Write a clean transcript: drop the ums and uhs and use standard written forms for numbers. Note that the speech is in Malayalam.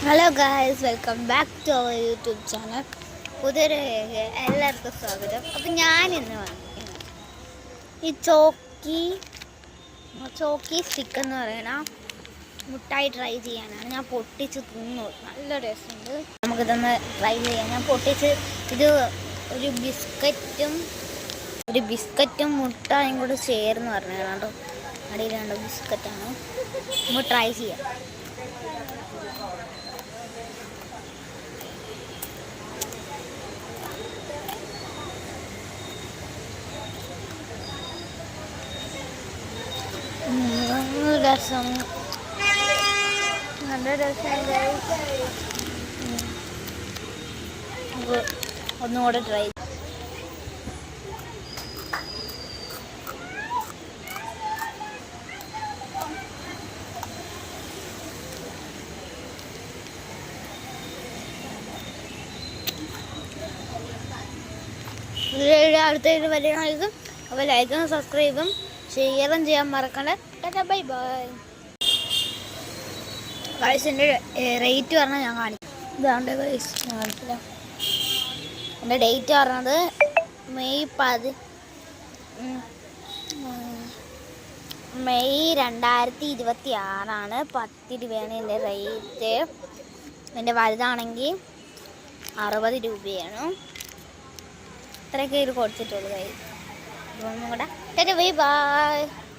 Hello guys, welcome back to our YouTube channel. പുതിയൊരു എല്ലാവർക്കും സ്വാഗതം. അപ്പം ഞാനിന്ന് വന്നിരിക്കുന്നത് ഈ ചോക്കി സ്റ്റിക്ക് എന്ന് പറയുന്ന മുട്ടായി ട്രൈ ചെയ്യാനാണ്. ഞാൻ പൊട്ടിച്ച് തിന്നു, നല്ല രസമുണ്ട്. നമുക്കിതൊന്ന് ട്രൈ ചെയ്യാം. ഞാൻ പൊട്ടിച്ച് ഇത് ഒരു ബിസ്ക്കറ്റും മുട്ടായും കൂടെ ചേർന്ന് പറഞ്ഞതാണ് കേട്ടോ. അടിയിലാണ്ടോ ബിസ്ക്കറ്റാണ്. നമുക്ക് ട്രൈ ചെയ്യാം. രസം, നല്ല രസം. ഒന്നുകൂടെ ട്രൈ. അടുത്ത വലിയ ലൈക്കും, അപ്പോൾ ലൈക്കും സബ്സ്ക്രൈബും ഷെയറും ചെയ്യാൻ മറക്കണ്ട. Bye bye. ഗൈസിൻ്റെ റേറ്റ് പറഞ്ഞാൽ ഞാൻ കാണിക്കും. ഇതാണ്ട് ഗൈസ്, ഞാൻ കാണിച്ചില്ല. എൻ്റെ ഡേറ്റ് പറഞ്ഞത് മെയ് 2026 10 രൂപയാണ് എൻ്റെ റേറ്റ്. എൻ്റെ വലുതാണെങ്കിൽ 60 രൂപയാണ്. ഇത്രയൊക്കെ ഇത് കൊടുത്തിട്ടുള്ളൂ ഗൈസ്. ഒന്നും കൂടെ ബൈ ബൈ.